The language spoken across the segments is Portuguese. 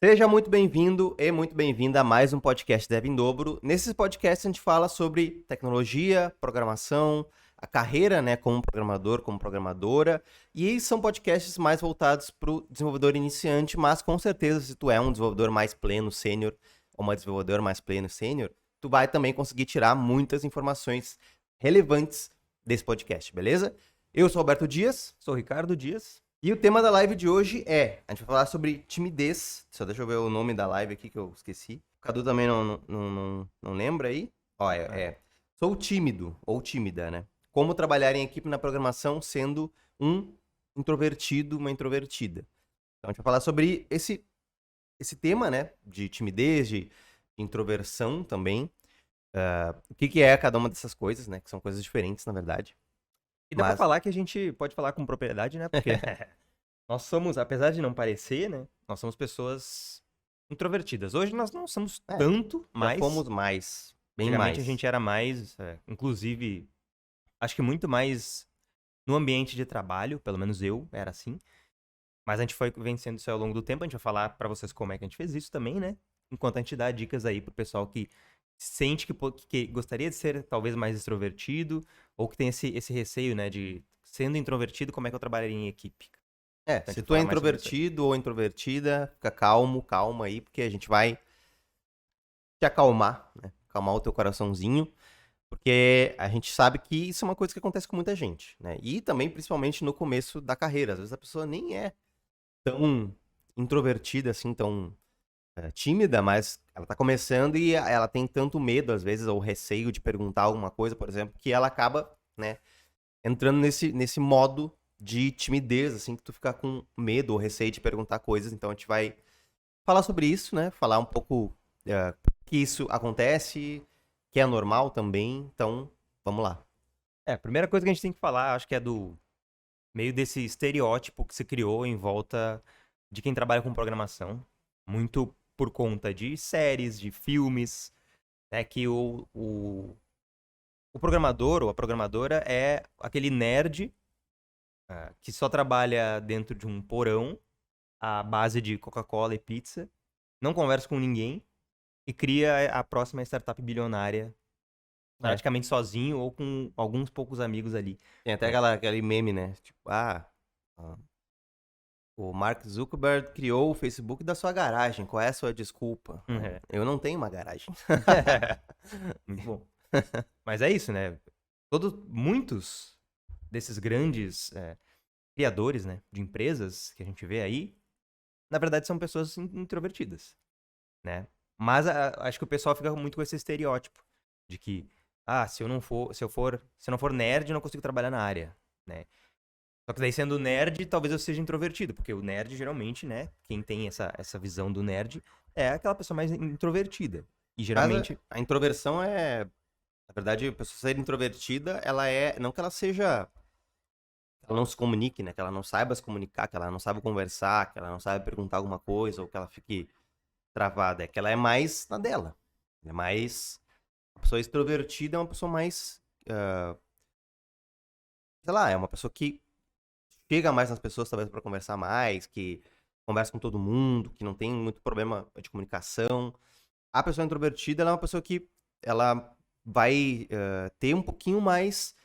Seja muito bem-vindo e muito bem-vinda a mais um podcast Dev em Dobro. Nesses podcasts a gente fala sobre tecnologia, programação, a carreira, né, como programador, como programadora. E são podcasts mais voltados para o desenvolvedor iniciante, mas com certeza se tu é um desenvolvedor mais pleno, sênior, ou uma desenvolvedora mais pleno, sênior, tu vai também conseguir tirar muitas informações relevantes desse podcast, beleza? Eu sou Roberto Dias. Sou Ricardo Dias. E o tema da live de hoje a gente vai falar sobre timidez. Só deixa eu ver o nome da live aqui que eu esqueci. O Cadu também não lembra aí? Ó, sou tímido ou tímida, né? Como trabalhar em equipe na programação sendo um introvertido, uma introvertida. Então a gente vai falar sobre esse tema, né? De timidez, de introversão também. O que é cada uma dessas coisas, né? Que são coisas diferentes, na verdade. E dá pra falar que a gente pode falar com propriedade, né? Porque nós somos, apesar de não parecer, né? Nós somos pessoas introvertidas. Hoje nós não somos tanto, mas... Já fomos mais, bem antigamente mais. a gente era mais, inclusive, acho que muito mais no ambiente de trabalho, pelo menos eu era assim. Mas a gente foi vencendo isso ao longo do tempo, a gente vai falar pra vocês como é que a gente fez isso também, né? Enquanto a gente dá dicas aí pro pessoal que sente que gostaria de ser talvez mais extrovertido, ou que tem esse receio, né, de sendo introvertido, como é que eu trabalharia em equipe? Então, Se tu é introvertido ou introvertida, fica calma aí, porque a gente vai te acalmar, né? Acalmar o teu coraçãozinho, porque a gente sabe que isso é uma coisa que acontece com muita gente, né? E também, principalmente no começo da carreira. Às vezes a pessoa nem é tão introvertida, assim, tão tímida, mas ela tá começando e ela tem tanto medo, às vezes, ou receio de perguntar alguma coisa, por exemplo, que ela acaba, né, entrando nesse modo de timidez, assim, que tu fica com medo ou receio de perguntar coisas. Então a gente vai falar sobre isso, né? Falar um pouco que isso acontece, que é normal também. Então, vamos lá. A primeira coisa que a gente tem que falar, acho que é do meio desse estereótipo que se criou em volta de quem trabalha com programação. Muito por conta de séries, de filmes, né? Que o programador ou a programadora é aquele nerd que só trabalha dentro de um porão à base de Coca-Cola e pizza, não conversa com ninguém e cria a próxima startup bilionária praticamente sozinho ou com alguns poucos amigos ali. Tem até aquele meme, né? Tipo, o Mark Zuckerberg criou o Facebook da sua garagem. Qual é a sua desculpa? Eu não tenho uma garagem. Muito bom. Mas é isso, né? Muitos desses grandes criadores, né, de empresas que a gente vê aí, na verdade são pessoas introvertidas, né? Mas acho que o pessoal fica muito com esse estereótipo de que, se eu não for nerd, eu não consigo trabalhar na área, né? Só que daí sendo nerd, talvez eu seja introvertido, porque o nerd geralmente, né, quem tem essa visão do nerd é aquela pessoa mais introvertida. E geralmente a introversão na verdade, a pessoa ser introvertida, ela não que ela seja, ela não se comunique, né? Que ela não saiba se comunicar, que ela não saiba conversar, que ela não saiba perguntar alguma coisa, ou que ela fique travada. É que ela é mais na dela. É mais... A pessoa extrovertida é uma pessoa mais... sei lá, é uma pessoa que chega mais nas pessoas, talvez, para conversar mais, que conversa com todo mundo, que não tem muito problema de comunicação. A pessoa introvertida, ela é uma pessoa que ela vai ter um pouquinho mais...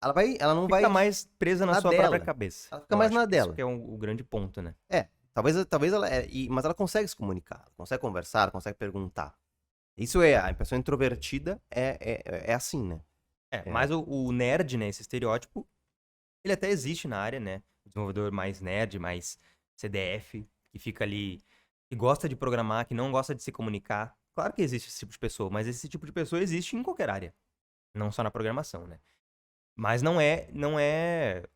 Ela não vai... Fica mais presa na sua própria cabeça. Ela fica mais na dela. Isso que é o grande ponto, né? Talvez ela... mas ela consegue se comunicar, ela consegue conversar, ela consegue perguntar. Isso a pessoa introvertida é assim, né? Mas o nerd, né, esse estereótipo, ele até existe na área, né? O desenvolvedor mais nerd, mais CDF, que fica ali, que gosta de programar, que não gosta de se comunicar. Claro que existe esse tipo de pessoa, mas esse tipo de pessoa existe em qualquer área. Não só na programação, né? Mas não é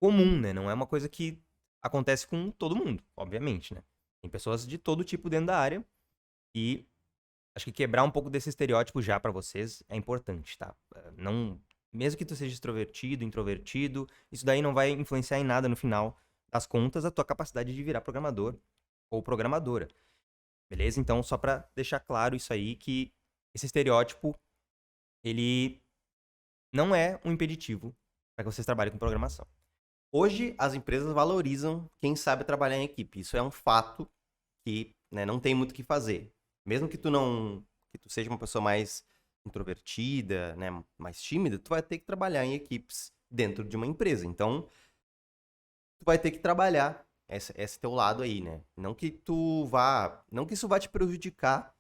comum, né? Não é uma coisa que acontece com todo mundo, obviamente, né? Tem pessoas de todo tipo dentro da área e acho que quebrar um pouco desse estereótipo já pra vocês é importante, tá? Não, mesmo que tu seja extrovertido, introvertido, isso daí não vai influenciar em nada no final das contas a tua capacidade de virar programador ou programadora. Beleza? Então, só pra deixar claro isso aí, que esse estereótipo, ele não é um impeditivo para que vocês trabalhem com programação. Hoje, as empresas valorizam quem sabe trabalhar em equipe. Isso é um fato. que, né, não tem muito o que fazer. Mesmo que tu seja uma pessoa mais introvertida, né, mais tímida, tu vai ter que trabalhar em equipes dentro de uma empresa. Então, tu vai ter que trabalhar esse teu lado aí, né? Não que isso vá te prejudicar.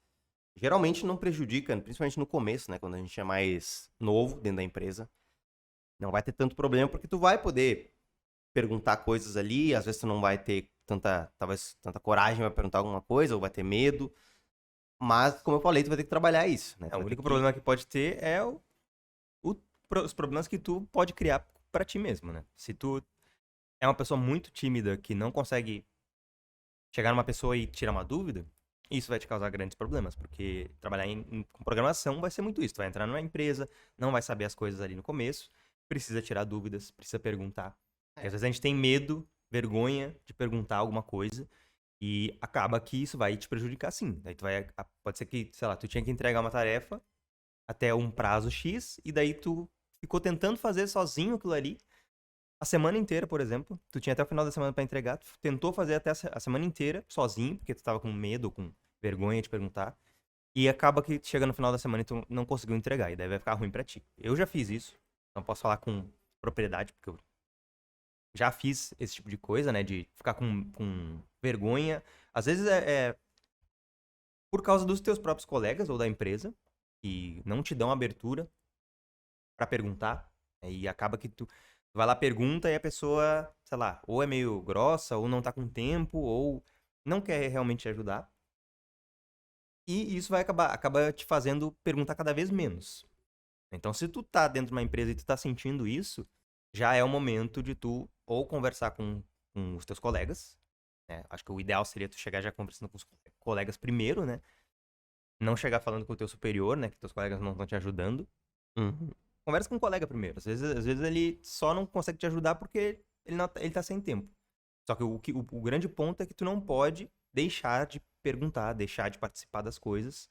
Geralmente não prejudica, principalmente no começo, né, quando a gente é mais novo dentro da empresa. Não vai ter tanto problema porque tu vai poder perguntar coisas ali, às vezes tu não vai ter talvez tanta coragem para perguntar alguma coisa ou vai ter medo. Mas, como eu falei, tu vai ter que trabalhar isso, né? Tu O vai ter único que... problema que pode ter é os problemas que tu pode criar pra ti mesmo, né? Se tu é uma pessoa muito tímida que não consegue chegar numa pessoa e tirar uma dúvida, isso vai te causar grandes problemas, porque trabalhar com programação vai ser muito isso. Tu vai entrar numa empresa, não vai saber as coisas ali no começo, precisa tirar dúvidas, precisa perguntar. E às vezes a gente tem medo, vergonha de perguntar alguma coisa e acaba que isso vai te prejudicar sim. Daí pode ser que, sei lá, tu tinha que entregar uma tarefa até um prazo X e daí tu ficou tentando fazer sozinho aquilo ali a semana inteira, por exemplo. Tu tinha até o final da semana pra entregar, tu tentou fazer até a semana inteira sozinho, porque tu tava com medo, com vergonha de perguntar. E acaba que chega no final da semana e tu não conseguiu entregar, e daí vai ficar ruim pra ti. Eu já fiz isso, não posso falar com propriedade, porque eu já fiz esse tipo de coisa, né, de ficar com vergonha. Às vezes é por causa dos teus próprios colegas ou da empresa, que não te dão abertura pra perguntar, né, e acaba que tu vai lá, pergunta e a pessoa, sei lá, ou é meio grossa, ou não tá com tempo, ou não quer realmente te ajudar. E isso vai acaba te fazendo perguntar cada vez menos. Então, se tu tá dentro de uma empresa e tu tá sentindo isso, já é o momento de tu ou conversar com os teus colegas, né? Acho que o ideal seria tu chegar já conversando com os colegas primeiro, né? Não chegar falando com o teu superior, né? Que teus colegas não estão te ajudando. Uhum. Conversa com o colega primeiro. Às vezes ele só não consegue te ajudar porque ele tá sem tempo. Só que o grande ponto é que tu não pode deixar de perguntar, deixar de participar das coisas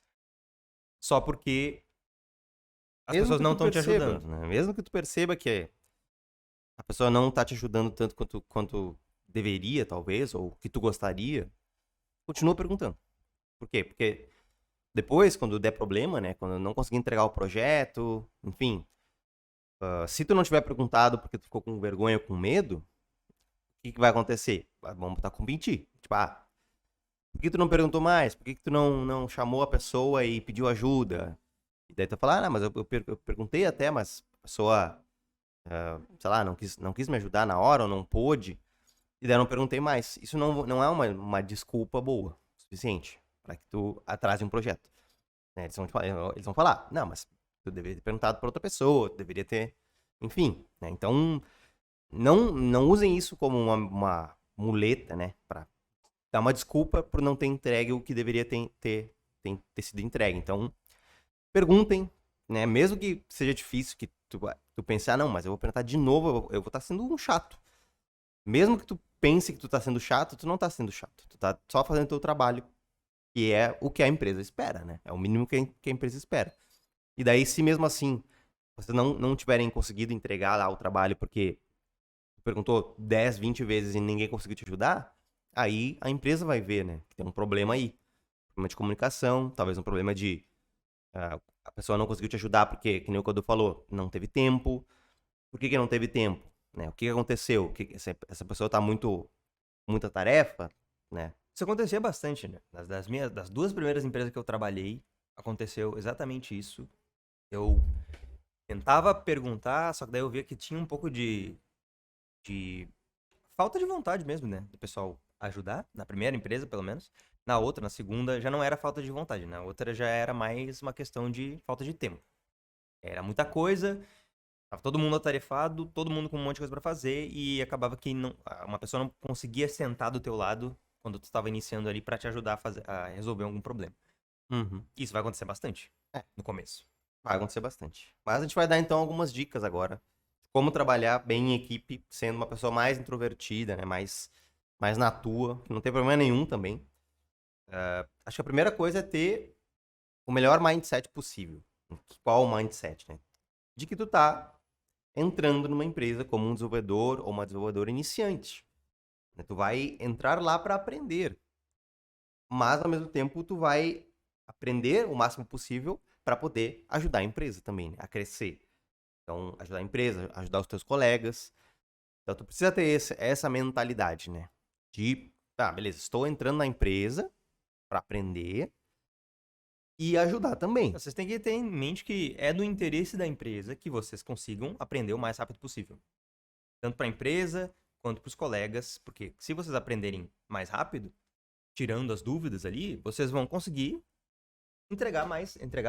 só porque as Mesmo pessoas que não tu estão te perceba, ajudando. né? Mesmo que tu perceba que a pessoa não tá te ajudando tanto quanto deveria, talvez, ou que tu gostaria, continua perguntando. Por quê? Porque depois, quando der problema, né? Quando eu não conseguir entregar o projeto, enfim, se tu não tiver perguntado porque tu ficou com vergonha ou com medo, o que vai acontecer? Vamos botar com mentir. Tipo, por que tu não perguntou mais? Por que tu não chamou a pessoa e pediu ajuda? E daí tu vai falar, mas eu perguntei até, mas a pessoa, sei lá, não quis me ajudar na hora ou não pôde. E daí eu não perguntei mais. Isso não é uma desculpa boa, suficiente, para que tu atrase um projeto. Né? Eles vão falar, não, mas tu deveria ter perguntado para outra pessoa, tu deveria ter. Enfim, né? Então, não usem isso como uma muleta, né? Pra dar uma desculpa por não ter entregue o que deveria ter sido entregue. Então, perguntem, né? Mesmo que seja difícil, que tu pense, não, mas eu vou perguntar de novo, eu vou estar sendo um chato. Mesmo que tu pense que tu tá sendo chato, tu não tá sendo chato. Tu tá só fazendo teu trabalho, que é o que a empresa espera, né? É o mínimo que a empresa espera. E daí, se mesmo assim, vocês não tiverem conseguido entregar lá o trabalho porque tu perguntou 10, 20 vezes e ninguém conseguiu te ajudar, aí a empresa vai ver, né? Que tem um problema aí. Um problema de comunicação, talvez um problema de a pessoa não conseguiu te ajudar porque, que nem o Cadu falou, não teve tempo. Por que não teve tempo? Né? O que aconteceu? Essa pessoa tá muita tarefa, né? Isso acontecia bastante, né? Das duas primeiras empresas que eu trabalhei, aconteceu exatamente isso. Eu tentava perguntar, só que daí eu via que tinha um pouco de falta de vontade mesmo, né? Do pessoal ajudar, na primeira empresa, pelo menos. Na outra, na segunda, já não era falta de vontade. Na outra já era mais uma questão de falta de tempo. Era muita coisa, tava todo mundo atarefado, todo mundo com um monte de coisa pra fazer, e acabava que uma pessoa não conseguia sentar do teu lado quando tu estava iniciando ali pra te ajudar a resolver algum problema. Uhum. Isso vai acontecer bastante É, no começo. vai acontecer bastante. Mas a gente vai dar então algumas dicas agora. Como trabalhar bem em equipe, sendo uma pessoa mais introvertida, né? Mais na tua, que não tem problema nenhum também. Acho que a primeira coisa é ter o melhor mindset possível. Qual o mindset, né? De que tu tá entrando numa empresa como um desenvolvedor ou uma desenvolvedora iniciante. Né? Tu vai entrar lá para aprender. mas ao mesmo tempo tu vai aprender o máximo possível para poder ajudar a empresa também, né, a crescer. Então, ajudar a empresa, ajudar os teus colegas. Então, tu precisa ter essa mentalidade, né? De, tá, beleza, estou entrando na empresa para aprender e ajudar também. Vocês têm que ter em mente que é do interesse da empresa que vocês consigam aprender o mais rápido possível. Tanto para a empresa quanto para os colegas, porque se vocês aprenderem mais rápido, tirando as dúvidas ali, vocês vão conseguir entregar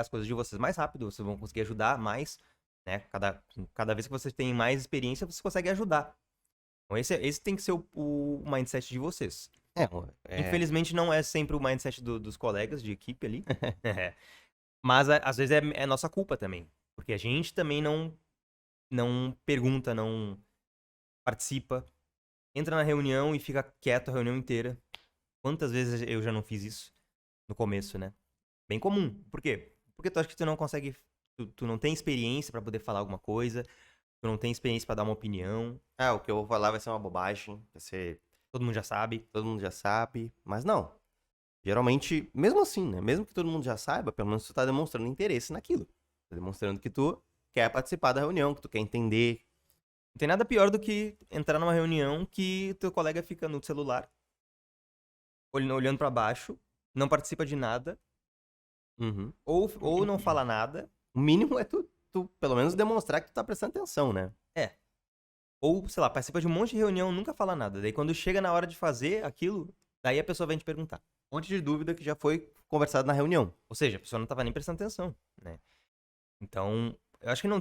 as coisas de vocês mais rápido, vocês vão conseguir ajudar mais, né? Cada vez que vocês têm mais experiência, vocês conseguem ajudar. Então esse tem que ser o mindset de vocês. Infelizmente não é sempre o mindset dos colegas de equipe ali. Mas às vezes é nossa culpa também. Porque a gente também não pergunta, não participa. Entra na reunião e fica quieto a reunião inteira. Quantas vezes eu já não fiz isso no começo, né? Bem comum. Por quê? Porque tu acha que tu não consegue. Tu não tem experiência pra poder falar alguma coisa. Tu não tem experiência pra dar uma opinião. O que eu vou falar vai ser uma bobagem, vai ser. Todo mundo já sabe. Todo mundo já sabe, mas não. Geralmente, mesmo assim, né? Mesmo que todo mundo já saiba, pelo menos tu tá demonstrando interesse naquilo. Tá demonstrando que tu quer participar da reunião, que tu quer entender. Não tem nada pior do que entrar numa reunião que teu colega fica no celular, olhando pra baixo, não participa de nada, ou não fala nada. O mínimo é tu pelo menos demonstrar que tu tá prestando atenção, né? Ou, sei lá, participa de um monte de reunião, nunca fala nada. Daí quando chega na hora de fazer aquilo, daí a pessoa vem te perguntar. Um monte de dúvida que já foi conversado na reunião. Ou seja, a pessoa não tava nem prestando atenção, né? Então, eu acho que não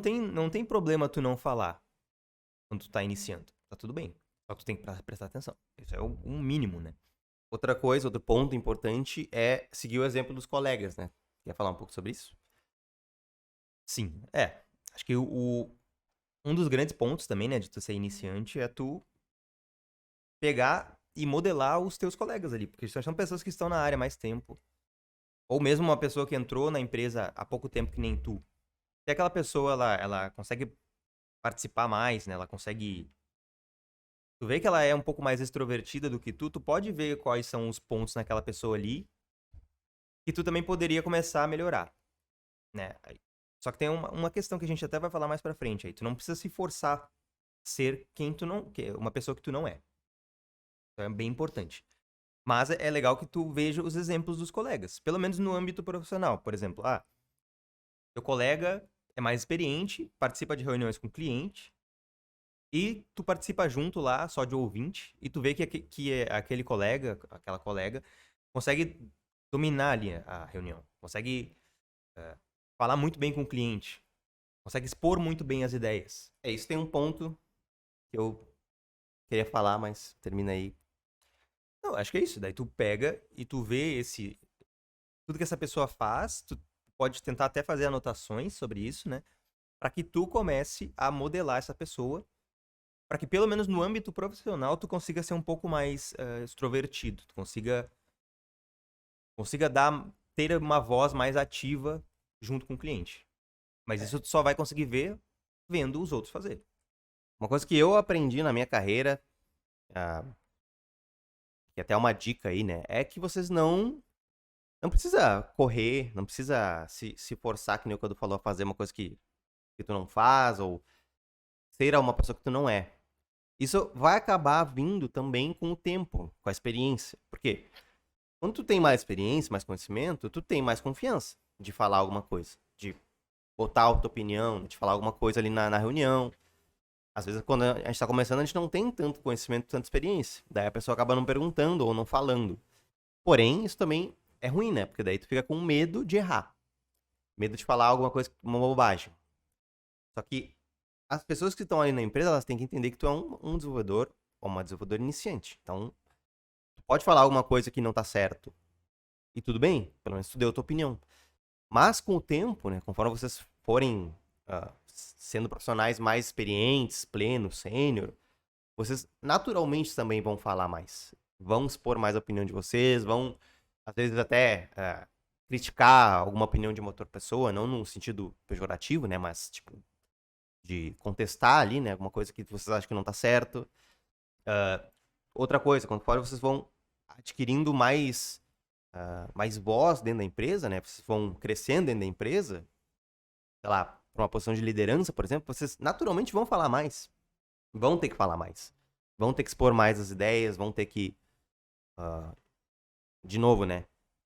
tem problema tu não falar quando tu tá iniciando. Tá tudo bem. Só que tu tem que prestar atenção. Isso é o mínimo, né? Outra coisa, outro ponto importante é seguir o exemplo dos colegas, né? Quer falar um pouco sobre isso? Sim, acho que um dos grandes pontos também, né, de tu ser iniciante é tu pegar e modelar os teus colegas ali, porque são pessoas que estão na área há mais tempo. Ou mesmo uma pessoa que entrou na empresa há pouco tempo que nem tu. Se aquela pessoa, ela consegue participar mais, né, ela consegue... Tu vê que ela é um pouco mais extrovertida do que tu pode ver quais são os pontos naquela pessoa ali que tu também poderia começar a melhorar, né? Só que tem uma questão que a gente até vai falar mais pra frente aí. Tu não precisa se forçar a ser uma pessoa que tu não é. Então é bem importante. Mas é legal que tu veja os exemplos dos colegas. Pelo menos no âmbito profissional. Por exemplo, teu colega é mais experiente, participa de reuniões com cliente, e tu participa junto lá, só de ouvinte, e tu vê que aquele colega, aquela colega, consegue dominar ali a reunião. Consegue falar muito bem com o cliente. Consegue expor muito bem as ideias. Isso tem um ponto que eu queria falar, mas termina aí. Não, acho que é isso. Daí tu pega e tu vê tudo que essa pessoa faz, tu pode tentar até fazer anotações sobre isso, né? Para que tu comece a modelar essa pessoa, para que pelo menos no âmbito profissional tu consiga ser um pouco mais extrovertido, tu consiga ter uma voz mais ativa junto com o cliente. Mas isso tu só vai conseguir ver vendo os outros fazer. Uma coisa que eu aprendi na minha carreira, que até é uma dica aí, né? É que vocês não precisa correr, não precisa se forçar, que nem o Cadu falou, a fazer uma coisa que tu não faz, ou ser uma pessoa que tu não é. Isso vai acabar vindo também com o tempo, com a experiência. Por quê? Quando tu tem mais experiência, mais conhecimento, tu tem mais confiança de falar alguma coisa, de botar a tua opinião, de falar alguma coisa ali na reunião. Às vezes, quando a gente tá começando, a gente não tem tanto conhecimento, tanta experiência. Daí a pessoa acaba não perguntando ou não falando. Porém, isso também é ruim, né? Porque daí tu fica com medo de errar. Medo de falar alguma coisa, uma bobagem. Só que as pessoas que estão ali na empresa, elas têm que entender que tu é um desenvolvedor ou uma desenvolvedora iniciante. Então, tu pode falar alguma coisa que não tá certo. E tudo bem, pelo menos tu deu a tua opinião. Mas com o tempo, né? Conforme vocês forem sendo profissionais mais experientes, plenos, sênior, vocês naturalmente também vão falar mais. Vão expor mais a opinião de vocês, vão, às vezes, até criticar alguma opinião de uma outra pessoa, não no sentido pejorativo, né? Mas, tipo, de contestar ali, né? Alguma coisa que vocês acham que não tá certo. Outra coisa, conforme vocês vão adquirindo mais mais voz dentro da empresa, né? Vocês vão crescendo dentro da empresa, sei lá, para uma posição de liderança, por exemplo, vocês naturalmente vão falar mais. Vão ter que falar mais. Vão ter que expor mais as ideias, vão ter que, ah, de novo, né?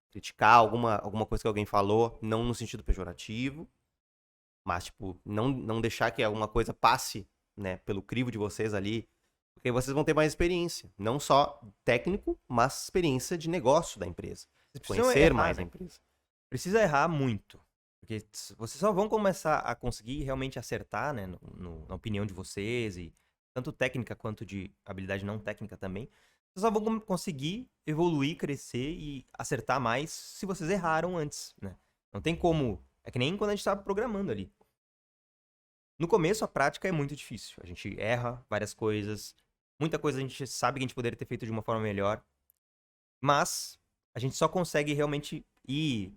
Criticar alguma coisa que alguém falou, não no sentido pejorativo, mas, tipo, não deixar que alguma coisa passe, né, pelo crivo de vocês ali, porque vocês vão ter mais experiência. Não só técnico, mas experiência de negócio da empresa. Vocês precisam Conhecer errar, mais a né? empresa. Precisa errar muito. Porque vocês só vão começar a conseguir realmente acertar, né, na opinião de vocês, e tanto técnica quanto de habilidade não técnica também. Vocês só vão conseguir evoluir, crescer e acertar mais se vocês erraram antes, né? Não tem como. É que nem quando a gente tá programando ali. No começo, a prática é muito difícil. A gente erra várias coisas. Muita coisa a gente sabe que a gente poderia ter feito de uma forma melhor. Mas a gente só consegue realmente ir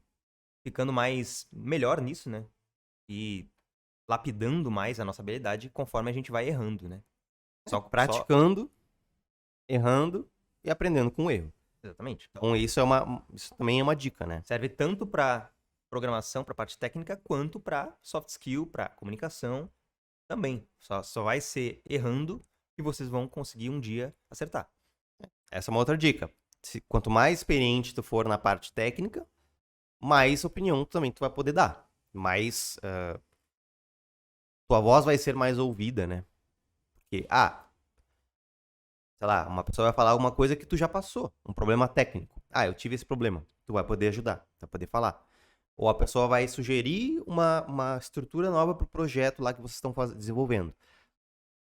ficando melhor nisso, né? E lapidando mais a nossa habilidade conforme a gente vai errando, né? Só Praticando, errando e aprendendo com o erro. Exatamente. Então isso também é uma dica, né? Serve tanto para programação, para parte técnica, quanto para soft skill, para comunicação também. Só vai ser errando que vocês vão conseguir um dia acertar. Essa é uma outra dica. Quanto mais experiente tu for na parte técnica, mais opinião também tu vai poder dar. Mais tua voz vai ser mais ouvida, né? Porque, sei lá, uma pessoa vai falar alguma coisa que tu já passou, um problema técnico. Eu tive esse problema. Tu vai poder ajudar, tu vai poder falar. Ou a pessoa vai sugerir uma estrutura nova pro projeto lá que vocês estão desenvolvendo.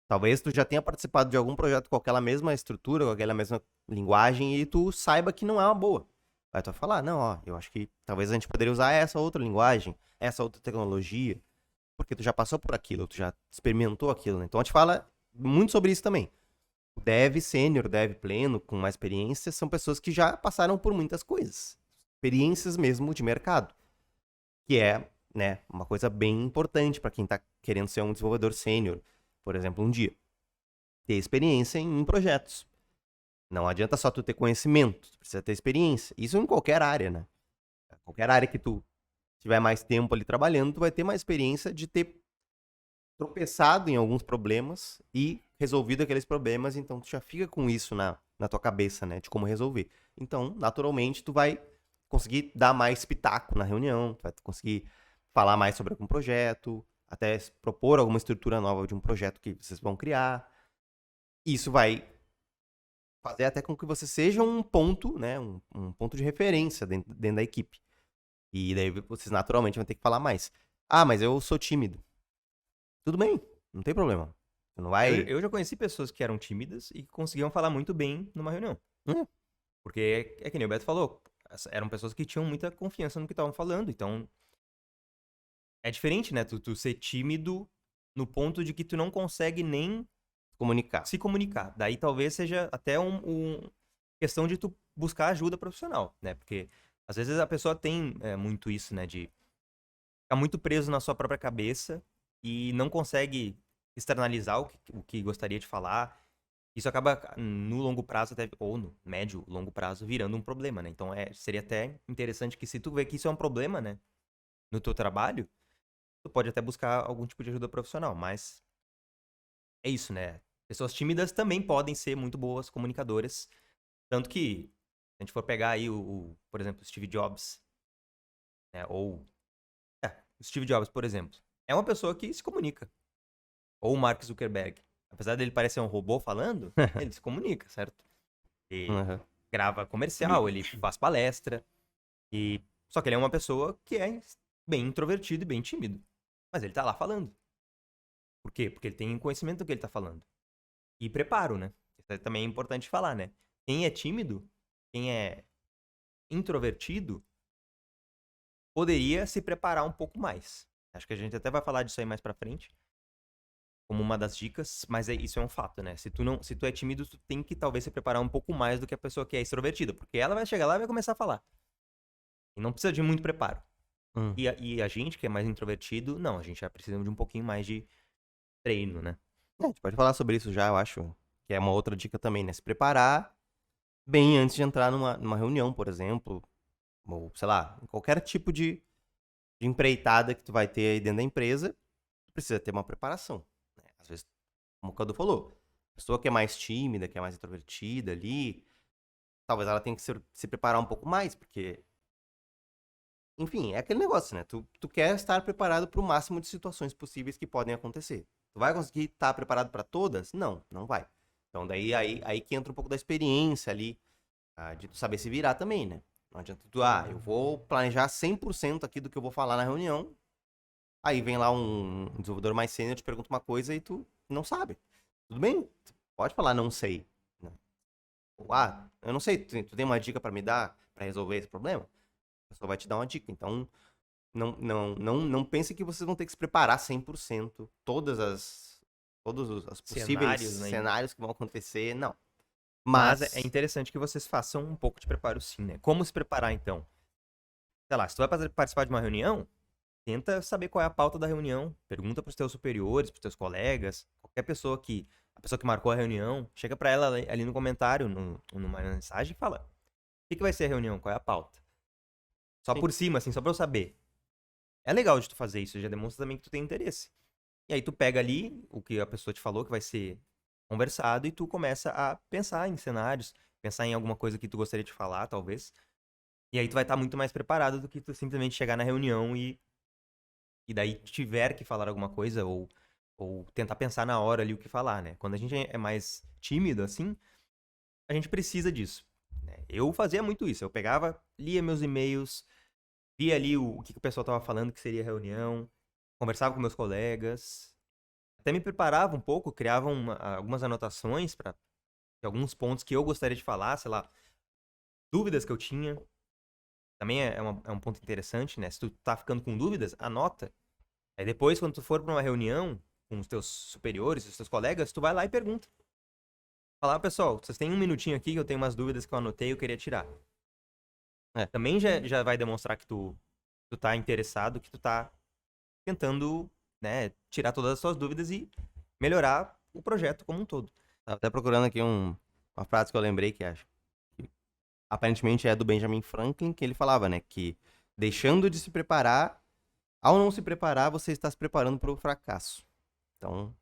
Talvez tu já tenha participado de algum projeto com aquela mesma estrutura, com aquela mesma linguagem, e tu saiba que não é uma boa. Aí tu vai falar, não, ó, eu acho que talvez a gente poderia usar essa outra linguagem, essa outra tecnologia, porque tu já passou por aquilo, tu já experimentou aquilo, né? Então a gente fala muito sobre isso também. O dev sênior, o dev pleno, com mais experiência, são pessoas que já passaram por muitas coisas. Experiências mesmo de mercado. Que é, né, uma coisa bem importante para quem tá querendo ser um desenvolvedor sênior, por exemplo, um dia. Ter experiência em projetos. Não adianta só tu ter conhecimento, tu precisa ter experiência. Isso em qualquer área, né? Qualquer área que tu tiver mais tempo ali trabalhando, tu vai ter mais experiência de ter tropeçado em alguns problemas e resolvido aqueles problemas, então tu já fica com isso na tua cabeça, né, de como resolver. Então, naturalmente, tu vai conseguir dar mais pitaco na reunião, tu vai conseguir falar mais sobre algum projeto, até propor alguma estrutura nova de um projeto que vocês vão criar. Isso vai fazer até com que você seja um ponto, né, um ponto de referência dentro da equipe. E daí vocês naturalmente vão ter que falar mais. Mas eu sou tímido. Tudo bem, não tem problema. Você não vai... Eu já conheci pessoas que eram tímidas e que conseguiam falar muito bem numa reunião. Porque é que nem o Beto falou, eram pessoas que tinham muita confiança no que estavam falando, então é diferente, né? Tu ser tímido no ponto de que tu não consegue nem se comunicar. Daí talvez seja até uma questão de tu buscar ajuda profissional, né? Porque às vezes a pessoa tem muito isso, né? De ficar muito preso na sua própria cabeça e não consegue externalizar o que gostaria de falar. Isso acaba no longo prazo, ou no médio, longo prazo, virando um problema, né? Então seria até interessante que se tu vê que isso é um problema, né? No teu trabalho, tu pode até buscar algum tipo de ajuda profissional, mas é isso, né? Pessoas tímidas também podem ser muito boas comunicadoras. Tanto que, se a gente for pegar aí por exemplo, o Steve Jobs, né? Ou, o Steve Jobs, por exemplo, é uma pessoa que se comunica. Ou o Mark Zuckerberg. Apesar dele parecer um robô falando, ele se comunica, certo? Ele grava comercial, ele faz palestra. Só que ele é uma pessoa que é bem introvertido e bem tímido. Mas ele tá lá falando. Por quê? Porque ele tem conhecimento do que ele tá falando. E preparo, né? Isso também é importante falar, né? Quem é tímido, quem é introvertido, poderia se preparar um pouco mais. Acho que a gente até vai falar disso aí mais pra frente, como uma das dicas, mas isso é um fato, né? Se tu é tímido, tu tem que talvez se preparar um pouco mais do que a pessoa que é extrovertida, porque ela vai chegar lá e vai começar a falar. E não precisa de muito preparo. E a gente que é mais introvertido, não, a gente já precisa de um pouquinho mais de treino, né? A gente pode falar sobre isso já, eu acho. Que é uma outra dica também, né? Se preparar bem antes de entrar numa reunião, por exemplo. ou sei lá, em qualquer tipo de empreitada que tu vai ter aí dentro da empresa, tu precisa ter uma preparação, né? Às vezes, como o Cadu falou, a pessoa que é mais tímida, que é mais introvertida ali, talvez ela tenha que se preparar um pouco mais, porque, enfim, é aquele negócio, né? Tu quer estar preparado para o máximo de situações possíveis que podem acontecer. Tu vai conseguir estar preparado para todas? Não, não vai. Então, daí aí que entra um pouco da experiência ali, de tu saber se virar também, né? Não adianta tu, eu vou planejar 100% aqui do que eu vou falar na reunião, aí vem lá um desenvolvedor mais sênior, te pergunta uma coisa e tu não sabe. Tudo bem, tu pode falar não sei, né? Ou, eu não sei, tu tem uma dica pra me dar pra resolver esse problema? A pessoa vai te dar uma dica. Então, não pense que vocês vão ter que se preparar 100%, todos os possíveis Cenários, né? cenários que vão acontecer, não. Mas Mas, é interessante que vocês façam um pouco de preparo sim, né? Como se preparar, então? Sei lá, se tu vai participar de uma reunião, tenta saber qual é a pauta da reunião. Pergunta pros teus superiores, pros teus colegas, qualquer pessoa a pessoa que marcou a reunião, chega pra ela ali no comentário, numa mensagem e fala: o que vai ser a reunião? Qual é a pauta? Só sim, por cima, assim, só pra eu saber. É legal de tu fazer isso, já demonstra também que tu tem interesse. E aí tu pega ali o que a pessoa te falou que vai ser conversado e tu começa a pensar em cenários, pensar em alguma coisa que tu gostaria de falar, talvez. E aí tu vai estar muito mais preparado do que tu simplesmente chegar na reunião e daí tiver que falar alguma coisa ou tentar pensar na hora ali o que falar, né? Quando a gente é mais tímido, assim, a gente precisa disso, né? Eu fazia muito isso. Eu pegava, lia meus e-mails, via ali o que o pessoal tava falando que seria reunião, conversava com meus colegas, até me preparava um pouco, criava algumas anotações para alguns pontos que eu gostaria de falar, sei lá, dúvidas que eu tinha. Também é um ponto interessante, né? Se tu tá ficando com dúvidas, anota. Aí depois, quando tu for pra uma reunião com os teus superiores, os teus colegas, tu vai lá e pergunta. Fala, pessoal, vocês têm um minutinho aqui que eu tenho umas dúvidas que eu anotei e eu queria tirar. é. Também já vai demonstrar que tu tá interessado, que tu tá tentando, né, tirar todas as suas dúvidas e melhorar o projeto como um todo. Tava até procurando aqui uma frase que eu lembrei que acho que aparentemente é do Benjamin Franklin, que ele falava, né, que deixando de se preparar, ao não se preparar, você está se preparando para o fracasso. Então,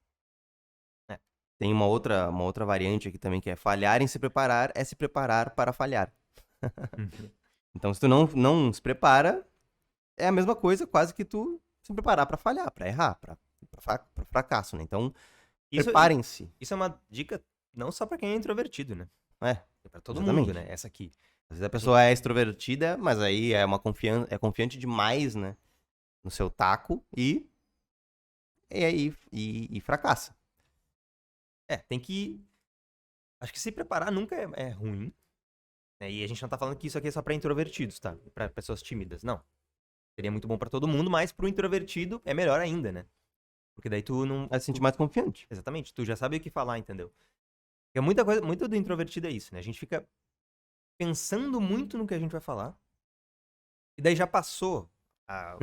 É. tem uma outra variante aqui também que é falhar em se preparar é se preparar para falhar. Então, se tu não se prepara, é a mesma coisa, quase que tu se preparar para falhar, para errar, para fracasso, né? Então, Isso, preparem-se. isso é uma dica não só pra quem é introvertido, né? É, É pra todo mundo, exatamente. né? Essa aqui. Às vezes a A gente- pessoa é extrovertida, mas aí é confiante demais, né, no seu taco e fracassa. tem que. Acho que se preparar nunca é ruim, né? E a gente não tá falando que isso aqui é só pra introvertidos, tá? Pra pessoas tímidas. Não. Seria muito bom pra todo mundo, mas pro introvertido é melhor ainda, né? Porque daí tu não. Vai se sentir mais confiante. Exatamente, tu já sabe o que falar, entendeu? Porque muita coisa, muito do introvertido é isso, né? A gente fica pensando muito no que a gente vai falar, e daí já passou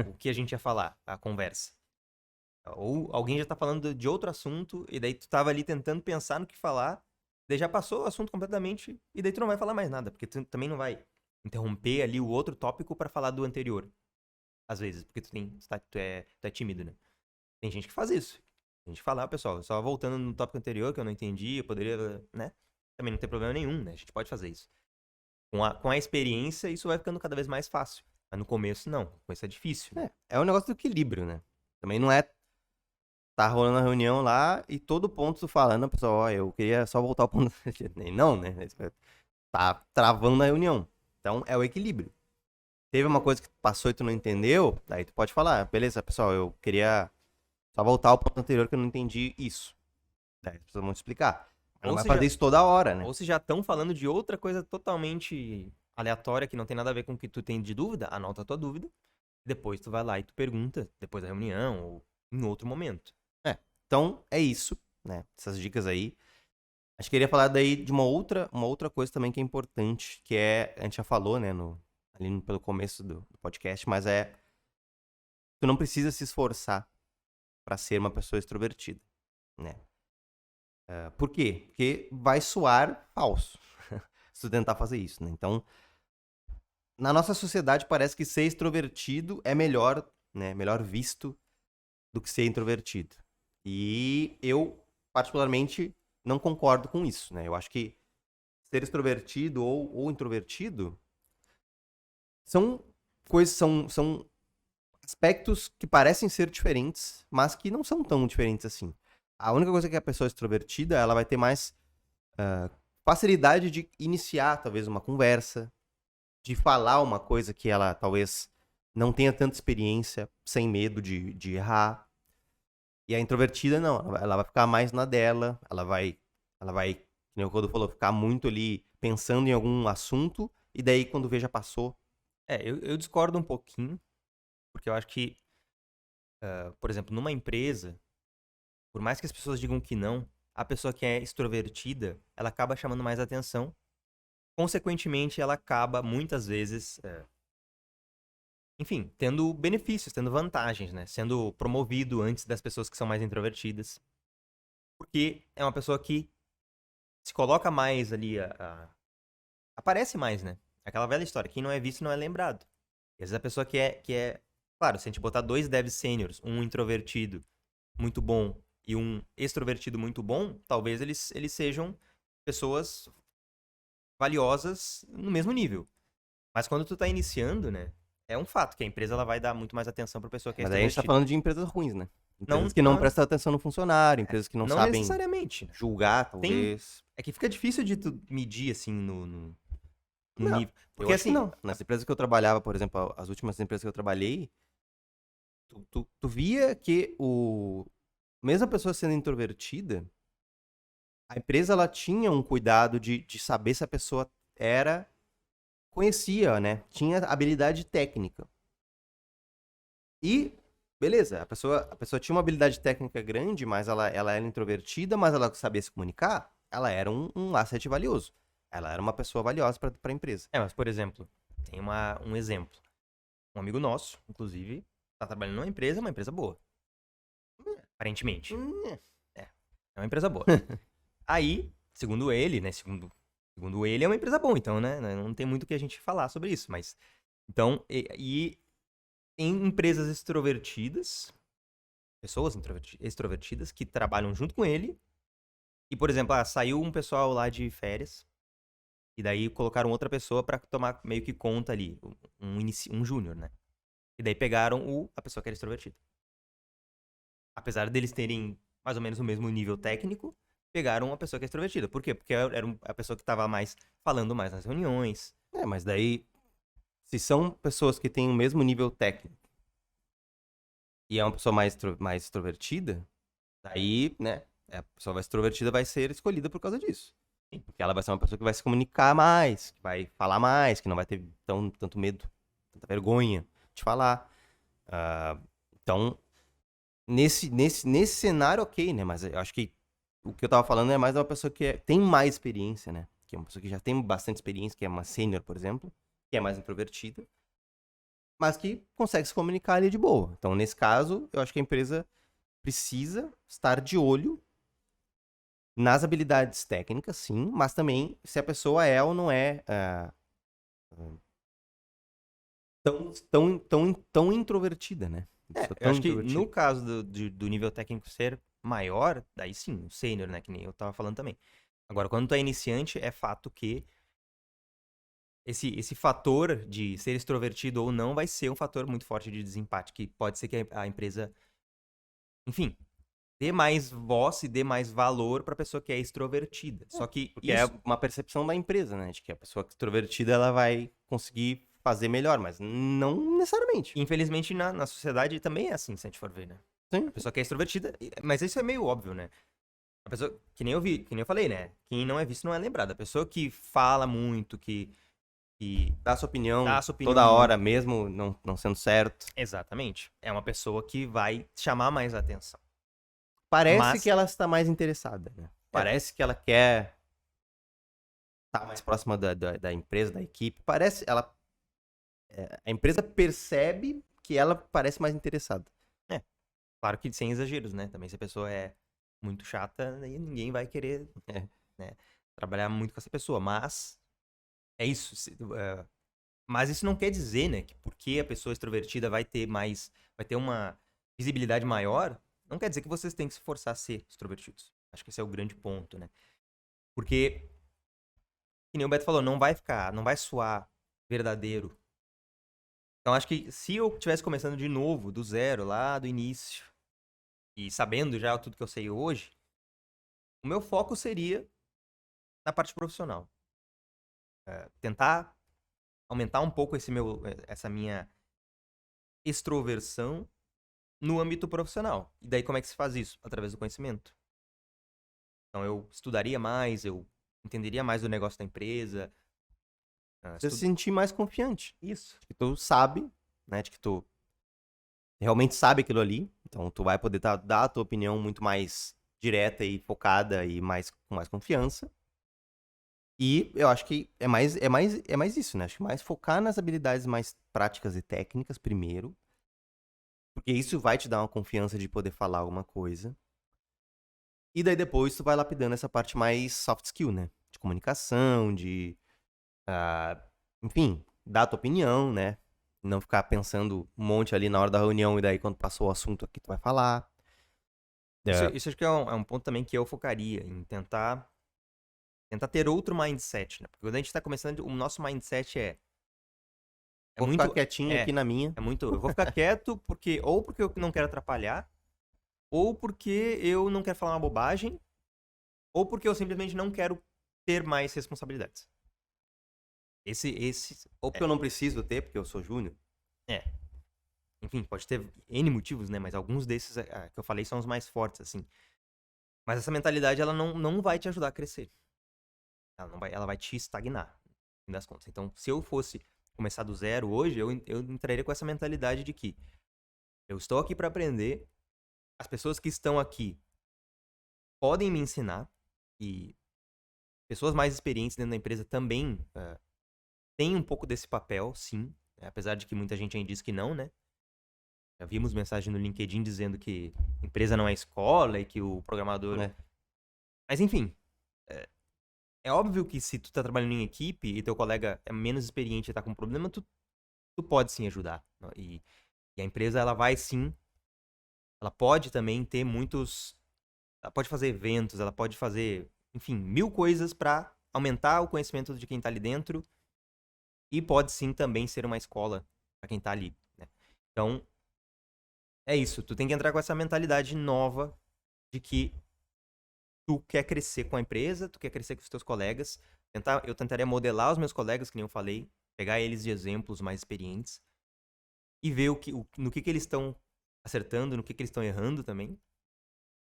o que a gente ia falar, a conversa. Ou alguém já tá falando de outro assunto, e daí tu tava ali tentando pensar no que falar, daí já passou o assunto completamente, e daí tu não vai falar mais nada, porque tu também não vai interromper ali o outro tópico pra falar do anterior. Às vezes, porque tu é tímido, né? Tem gente que faz isso. A gente fala, pessoal, só voltando no tópico anterior que eu não entendi, eu poderia, né? Também não tem problema nenhum, né? A gente pode fazer isso. Com a experiência, isso vai ficando cada vez mais fácil. Mas no começo, não. No começo é difícil, né? É um negócio do equilíbrio, né? Também não é tá rolando a reunião lá e todo ponto tu fala, não, pessoal, ó, eu queria só voltar ao ponto. Não, né? Tá travando a reunião. Então é o equilíbrio. Teve uma coisa que passou e tu não entendeu, daí tu pode falar, beleza, pessoal, eu queria só voltar ao ponto anterior que eu não entendi isso. Daí as pessoas vão te explicar. Mas não Ou vai se fazer já, isso toda hora, né? ou se já estão falando de outra coisa totalmente aleatória, que não tem nada a ver com o que tu tem de dúvida, anota a tua dúvida. Depois tu vai lá e tu pergunta, depois da reunião ou em outro momento. Então é isso, né? Essas dicas aí. Acho que queria falar daí de uma outra coisa também que é importante, que é, a gente já falou, né, pelo começo do podcast, mas tu não precisa se esforçar para ser uma pessoa extrovertida, né? Por quê? Porque vai soar falso se tu tentar fazer isso, né? Então, na nossa sociedade parece que ser extrovertido é melhor, né? Melhor visto do que ser introvertido. E eu, particularmente, não concordo com isso, né? Eu acho que ser extrovertido ou introvertido são coisas, são aspectos que parecem ser diferentes, mas que não são tão diferentes assim. A única coisa que a pessoa extrovertida, ela vai ter mais facilidade de iniciar, talvez, uma conversa, de falar uma coisa que ela talvez não tenha tanta experiência, sem medo de errar. E a introvertida, não, ela vai ficar mais na dela, ela vai, que nem o Rodo falou, ficar muito ali pensando em algum assunto, e daí quando vê já passou. Eu discordo um pouquinho, porque eu acho que, por exemplo, numa empresa, por mais que as pessoas digam que não, a pessoa que é extrovertida, ela acaba chamando mais atenção. Consequentemente, ela acaba, muitas vezes, enfim, tendo benefícios, tendo vantagens, né? Sendo promovido antes das pessoas que são mais introvertidas. Porque é uma pessoa que se coloca mais ali, aparece mais, né? Aquela velha história, quem não é visto não é lembrado. E às vezes a pessoa que é... Claro, se a gente botar dois devs sêniors, um introvertido muito bom e um extrovertido muito bom, talvez eles sejam pessoas valiosas no mesmo nível. Mas quando tu tá iniciando, né? É um fato que a empresa ela vai dar muito mais atenção pra pessoa que é Mas aí a gente tá extrovertida. falando de empresas ruins, né? Empresas Não, que não não, prestam atenção no funcionário, empresas que não não sabem necessariamente. julgar, Tem, talvez. é que fica difícil de tu medir, assim, no Não, nível. eu Porque, acho que assim, não. Nas empresas que eu trabalhava, por exemplo, as últimas empresas que eu trabalhei, tu via que mesmo a pessoa sendo introvertida, a empresa ela tinha um cuidado de saber se a pessoa conhecia, né? Tinha habilidade técnica. E, beleza, a pessoa tinha uma habilidade técnica grande, mas ela era introvertida, mas ela sabia se comunicar, ela era um asset valioso. Ela era uma pessoa valiosa para a empresa. mas, por exemplo, tem um exemplo. Um amigo nosso, inclusive, tá trabalhando numa empresa, uma empresa boa. Aparentemente. Hum, É uma empresa boa. Aí, segundo ele, né? Segundo ele, é uma empresa boa, então, né? Não tem muito o que a gente falar sobre isso, mas. Então, em empresas extrovertidas, pessoas extrovertidas que trabalham junto com ele, e, por exemplo, saiu um pessoal lá de férias, e daí colocaram outra pessoa pra tomar meio que conta ali, um júnior, né? E daí pegaram a pessoa que era extrovertida. Apesar deles terem mais ou menos o mesmo nível técnico, pegaram uma pessoa que é extrovertida. Por quê? Porque era a pessoa que tava mais falando mais nas reuniões. mas daí, se são pessoas que têm o mesmo nível técnico e é uma pessoa mais extrovertida, daí, né, a pessoa mais extrovertida vai ser escolhida por causa disso. Porque ela vai ser uma pessoa que vai se comunicar mais, que vai falar mais, que não vai ter tanto medo, tanta vergonha de falar. Então, nesse cenário, ok, né? Mas eu acho que o que eu tava falando é mais de uma pessoa que tem mais experiência, né? Que é uma pessoa que já tem bastante experiência, que é uma sênior, por exemplo, que é mais introvertida, mas que consegue se comunicar ali de boa. Então, nesse caso, eu acho que a empresa precisa estar de olho nas habilidades técnicas, sim, mas também se a pessoa é ou não é tão introvertida, né? Pessoa Eu tão acho que no introvertida. caso do nível técnico ser maior, daí sim, o sênior, né? Que nem eu tava falando também. Agora, quando tu é iniciante, é fato que esse fator de ser extrovertido ou não vai ser um fator muito forte de desempate, que pode ser que a empresa, enfim, dê mais voz e dê mais valor pra pessoa que é extrovertida. Só que Porque é uma percepção da empresa, né? De que a pessoa extrovertida ela vai conseguir fazer melhor, mas não necessariamente. infelizmente, na sociedade também é assim, se a gente for ver, né? Sim. A pessoa que é extrovertida, mas isso é meio óbvio, né? A pessoa, que nem eu falei, né? Quem não é visto não é lembrado. A pessoa que fala muito, que Dá sua opinião dá a sua opinião toda hora, muito. mesmo não sendo certo. Exatamente. É uma pessoa que vai chamar mais atenção. Parece que Mas, ela está mais interessada, né? Parece que ela quer estar mais próxima da empresa, da equipe. A empresa percebe que ela parece mais interessada. é, claro que sem exageros, né? Também se a pessoa é muito chata, aí ninguém vai querer, É. né, trabalhar muito com essa pessoa. Mas, é isso. Mas isso não quer dizer, né, que porque a pessoa extrovertida vai ter uma visibilidade maior, não quer dizer que vocês têm que se forçar a ser extrovertidos. Acho que esse é o grande ponto, né? Porque, que nem o Beto falou, não vai soar verdadeiro. Então acho que se eu estivesse começando de novo, do zero, lá do início, e sabendo já tudo que eu sei hoje, o meu foco seria na parte profissional. Tentar aumentar um pouco essa minha extroversão no âmbito profissional. E daí como é que se faz isso? Através do conhecimento. Então eu estudaria mais, eu entenderia mais do negócio da empresa. Você se sentir mais confiante. Isso. De que tu sabe, né? De que tu realmente sabe aquilo ali. Então tu vai poder dar a tua opinião muito mais direta e focada e com mais confiança. E eu acho que é mais isso, né? Acho que mais focar nas habilidades mais práticas e técnicas primeiro. Porque isso vai te dar uma confiança de poder falar alguma coisa. E daí depois tu vai lapidando essa parte mais soft skill, né? De comunicação, enfim, dar a tua opinião, né? Não ficar pensando um monte ali na hora da reunião e daí quando passou o assunto aqui tu vai falar. Isso acho que é um ponto também que eu focaria em tentar ter outro mindset, né? Porque quando a gente tá começando, o nosso mindset é Vou muito ficar quietinho é, aqui na minha. é muito, eu vou ficar quieto porque eu não quero atrapalhar, ou porque eu não quero falar uma bobagem, ou porque eu simplesmente não quero ter mais responsabilidades. Esse Ou porque eu não preciso ter, porque eu sou júnior. é. Enfim, pode ter N motivos, né? Mas alguns desses que eu falei são os mais fortes, assim. Mas essa mentalidade, ela não vai te ajudar a crescer. Ela vai te estagnar, no fim das contas. Então, se eu fosse começar do zero hoje, eu entraria com essa mentalidade de que eu estou aqui para aprender, as pessoas que estão aqui podem me ensinar, e pessoas mais experientes dentro da empresa também têm um pouco desse papel, sim. Apesar de que muita gente ainda diz que não, né? Já vimos mensagem no LinkedIn dizendo que empresa não é escola e que o programador. É. Mas enfim, é óbvio que se tu tá trabalhando em equipe e teu colega é menos experiente e tá com um problema, tu pode sim ajudar. E a empresa, ela vai sim. Ela pode também ter muitos. Ela pode fazer eventos, ela pode fazer, enfim, 1000 coisas pra aumentar o conhecimento de quem tá ali dentro. E pode sim também ser uma escola pra quem tá ali, né? Então, é isso. Tu tem que entrar com essa mentalidade nova de que tu quer crescer com a empresa, tu quer crescer com os teus colegas. Eu tentaria modelar os meus colegas, que nem eu falei, pegar eles de exemplos mais experientes e ver no que eles estão acertando, no que eles estão errando também.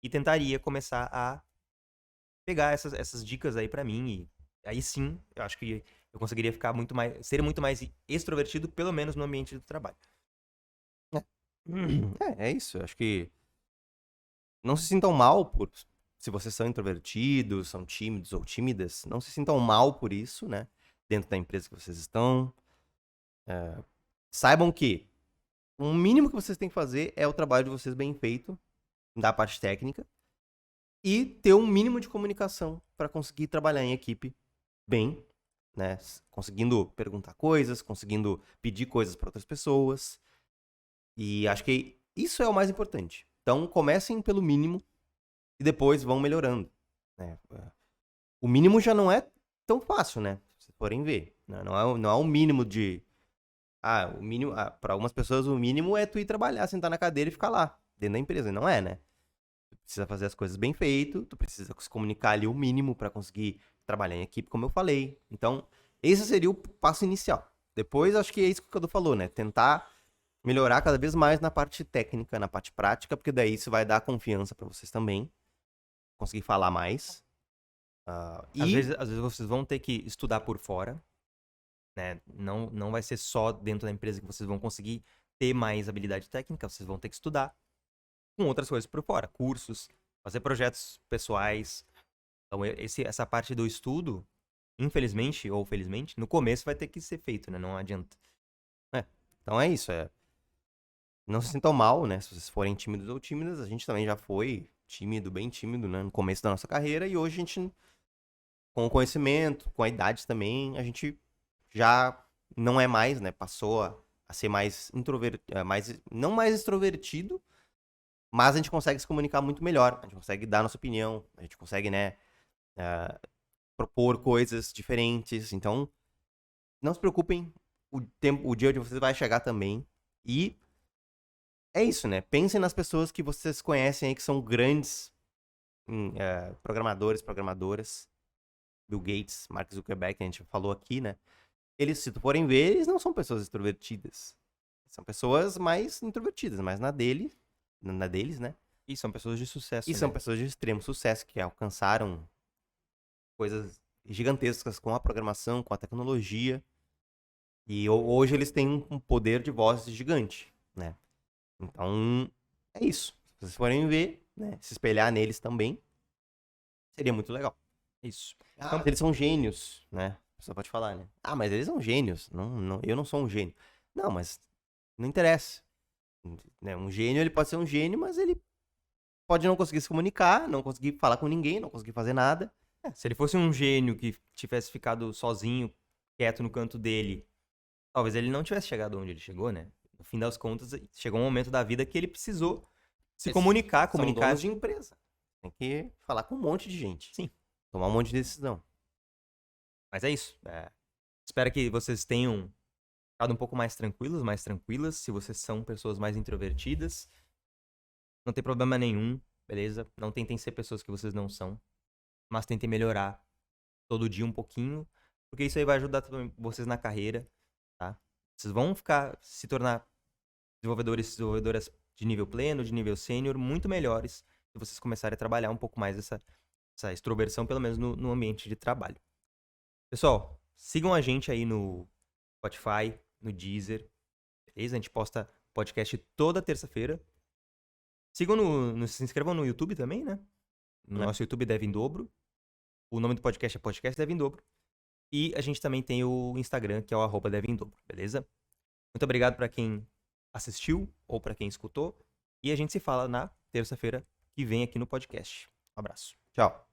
E tentaria começar a pegar essas dicas aí pra mim. E aí sim, eu acho que eu conseguiria ser muito mais extrovertido, pelo menos no ambiente do trabalho. É isso. Acho que não se sintam mal se vocês são introvertidos, são tímidos ou tímidas. Não se sintam mal por isso, né? Dentro da empresa que vocês estão. Saibam que o mínimo que vocês têm que fazer é o trabalho de vocês bem feito, da parte técnica, e ter um mínimo de comunicação para conseguir trabalhar em equipe bem, né? Conseguindo perguntar coisas, conseguindo pedir coisas para outras pessoas. E acho que isso é o mais importante. Então, comecem pelo mínimo e depois vão melhorando, né? O mínimo já não é tão fácil, né? Se forem ver. Não é o mínimo de... o mínimo... para algumas pessoas, o mínimo é tu ir trabalhar, sentar na cadeira e ficar lá, dentro da empresa. Não é, né? Tu precisa fazer as coisas bem feito, tu precisa se comunicar ali o mínimo para conseguir trabalhar em equipe, como eu falei. Então, esse seria o passo inicial. Depois, acho que é isso que o Cadu falou, né? Tentar melhorar cada vez mais na parte técnica, na parte prática, porque daí isso vai dar confiança para vocês também. Conseguir falar mais. Às vezes vocês vão ter que estudar por fora, né? Não vai ser só dentro da empresa que vocês vão conseguir ter mais habilidade técnica, vocês vão ter que estudar com outras coisas por fora, cursos, fazer projetos pessoais. Então, essa parte do estudo, infelizmente ou felizmente, no começo vai ter que ser feito, né? Não adianta. Então é isso. Não se sintam mal, né? Se vocês forem tímidos ou tímidas, a gente também já foi tímido, bem tímido, né? No começo da nossa carreira. E hoje a gente, com o conhecimento, com a idade também, a gente já não é mais, né? Passou a ser mais introvertido, não mais extrovertido, mas a gente consegue se comunicar muito melhor. A gente consegue dar nossa opinião, a gente consegue, né, propor coisas diferentes. Então, não se preocupem, o dia de vocês vai chegar também. E é isso, né? Pensem nas pessoas que vocês conhecem aí, que são grandes programadoras. Bill Gates, Mark Zuckerberg, que a gente falou aqui, né? Eles, se tu forem ver, eles não são pessoas extrovertidas. São pessoas mais introvertidas, mas na deles, né? E são pessoas de sucesso, E são né? pessoas de extremo sucesso que alcançaram coisas gigantescas com a programação, com a tecnologia. E hoje eles têm um poder de voz gigante, né? Então, é isso. Se vocês forem ver, né, se espelhar neles também, seria muito legal. Isso. Mas eles são gênios, né? A pessoa pode falar, né? Ah, mas eles são gênios. Não, eu não sou um gênio. Não, mas não interessa. Né? Um gênio, ele pode ser um gênio, mas ele pode não conseguir se comunicar, não conseguir falar com ninguém, não conseguir fazer nada. Se ele fosse um gênio que tivesse ficado sozinho, quieto no canto dele, talvez ele não tivesse chegado onde ele chegou, né? No fim das contas, chegou um momento da vida que ele precisou se comunicar. São donos de empresa. Tem que falar com um monte de gente. Sim. Tomar um monte de decisão. Mas é isso. Espero que vocês tenham ficado um pouco mais tranquilos, mais tranquilas. Se vocês são pessoas mais introvertidas, não tem problema nenhum, beleza? Não tentem ser pessoas que vocês não são, mas tentem melhorar todo dia um pouquinho, porque isso aí vai ajudar vocês na carreira, tá? Vocês vão se tornar desenvolvedoras de nível pleno, de nível sênior, muito melhores se vocês começarem a trabalhar um pouco mais essa extroversão, pelo menos no ambiente de trabalho. Pessoal, sigam a gente aí no Spotify, no Deezer, beleza? A gente posta podcast toda terça-feira. Se inscrevam no YouTube também, né? No nosso YouTube Dev em Dobro. O nome do podcast é Podcast Dev em Dobro. E a gente também tem o Instagram, que é o @Dev em Dobro, beleza? Muito obrigado para quem assistiu ou para quem escutou. E a gente se fala na terça-feira que vem aqui no podcast. Um abraço. Tchau.